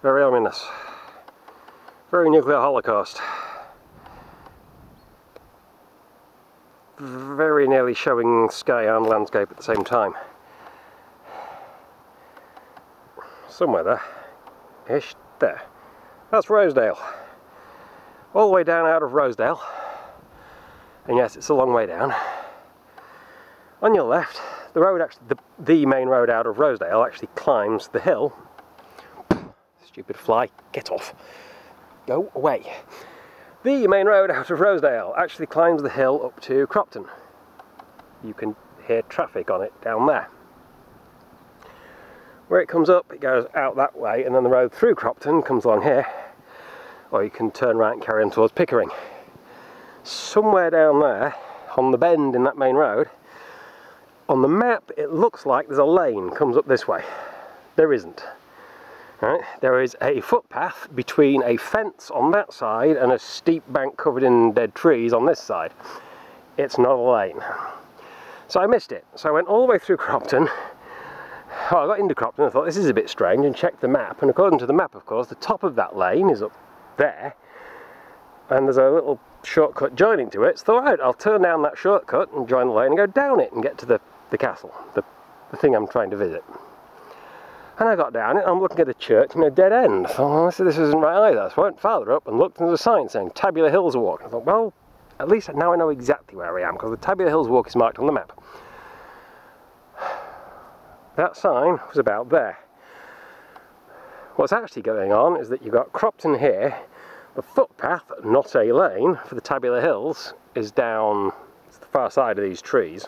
Very ominous. Very nuclear holocaust. Very nearly showing sky and landscape at the same time. Somewhere there. Ish. There. That's Rosedale. All the way down out of Rosedale. And yes, it's a long way down. On your left, the road actually, the main road out of Rosedale actually climbs the hill. Stupid fly, get off. Go away. The main road out of Rosedale actually climbs the hill up to Cropton. You can hear traffic on it down there. Where it comes up, it goes out that way, and then the road through Cropton comes along here. Or you can turn right and carry on towards Pickering. Somewhere down there, on the bend in that main road, on the map it looks like there's a lane comes up this way. There isn't. Right? There is a footpath between a fence on that side and a steep bank covered in dead trees on this side. It's not a lane. So I missed it. So I went all the way through Cropton. Oh, I got into Cropton and I thought this is a bit strange and checked the map, and according to the map, of course, the top of that lane is up there and there's a little shortcut joining to it. So alright, I'll turn down that shortcut and join the lane and go down it and get to the castle, the thing I'm trying to visit. And I got down it, I'm looking at a church in a dead end. I thought, well, this isn't right either. So I went farther up and looked, and there's a sign saying Tabular Hills Walk. I thought, well, at least now I know exactly where I am, because the Tabular Hills Walk is marked on the map. That sign was about there. What's actually going on is that you've got Cropton here. The footpath, not a lane, for the Tabular Hills is down the far side of these trees.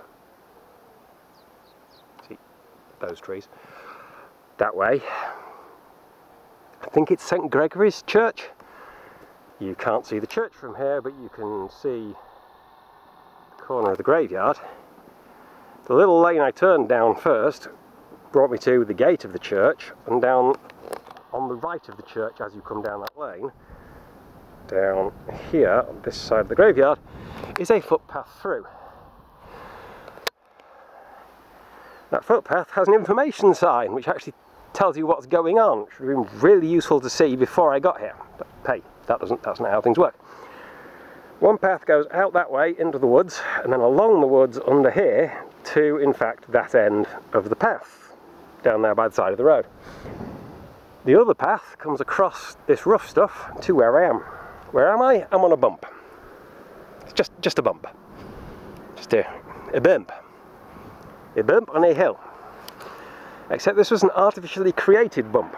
See, those trees. That way. I think it's St. Gregory's Church. You can't see the church from here, but you can see the corner of the graveyard. The little lane I turned down first brought me to the gate of the church, and down on the right of the church as you come down that lane, down here on this side of the graveyard, is a footpath through. That footpath has an information sign which actually tells you what's going on, which would have been really useful to see before I got here. But hey, that's not how things work. One path goes out that way into the woods, and then along the woods under here to, in fact, that end of the path, down there by the side of the road. The other path comes across this rough stuff to where I am. Where am I? I'm on a bump. It's just a bump. Just a bump. A bump on a hill. Except this was an artificially created bump.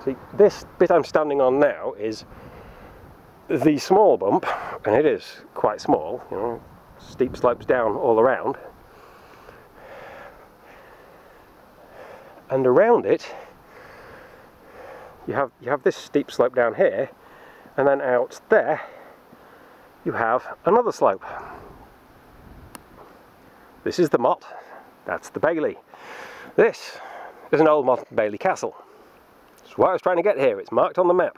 See, this bit I'm standing on now is the small bump, and it is quite small, you know, steep slopes down all around. And around it, you have this steep slope down here, and then out there, you have another slope. This is the motte, that's the Bailey. This is an old modern Bailey Castle. That's why I was trying to get here. It's marked on the map.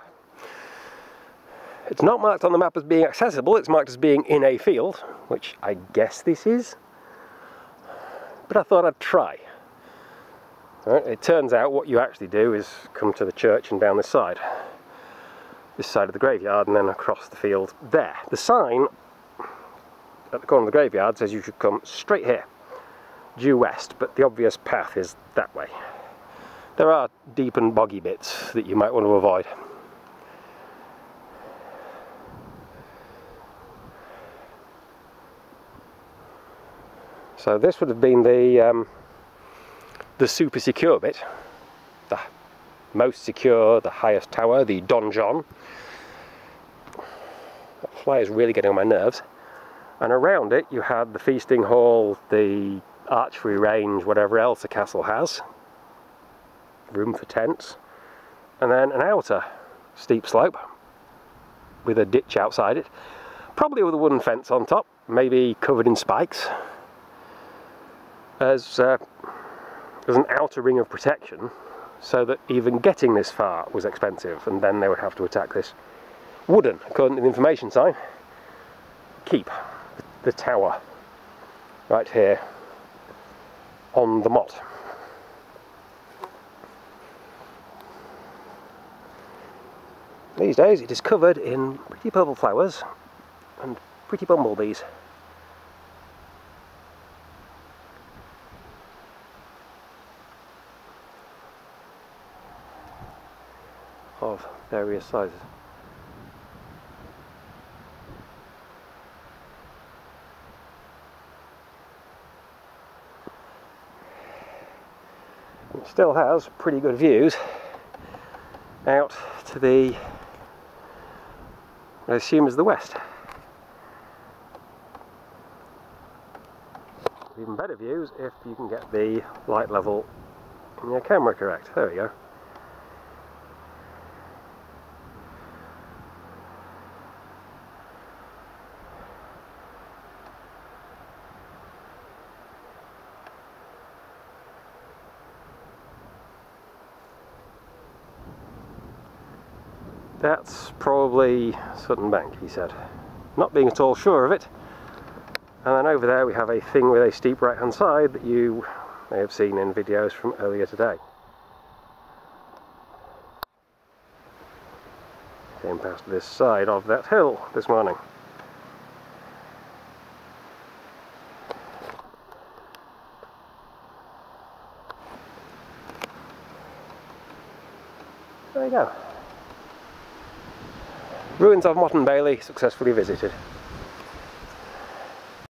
It's not marked on the map as being accessible, it's marked as being in a field, which I guess this is. But I thought I'd try. Right, it turns out what you actually do is come to the church and down this side of the graveyard, and then across the field there. The sign at the corner of the graveyard says you should come straight here, due west, but the obvious path is that way. There are deep and boggy bits that you might want to avoid. So this would have been the super secure bit, the most secure, the highest tower, the donjon. That fly is really getting on my nerves. And around it you had the feasting hall, the archery range, whatever else a castle has, room for tents, and then an outer steep slope with a ditch outside it, probably with a wooden fence on top, maybe covered in spikes, as an outer ring of protection, so that even getting this far was expensive, and then they would have to attack this wooden, according to the information sign, keep, the tower, right here on the motte. These days it is covered in pretty purple flowers and pretty bumblebees. Of various sizes. It still has pretty good views out to the, I assume, is the west. Even better views if you can get the light level in your camera correct. There we go. That's probably Sutton Bank, he said, not being at all sure of it. And then over there we have a thing with a steep right hand side that you may have seen in videos from earlier today. Came past this side of that hill this morning. There you go. Ruins of Motten Bailey successfully visited.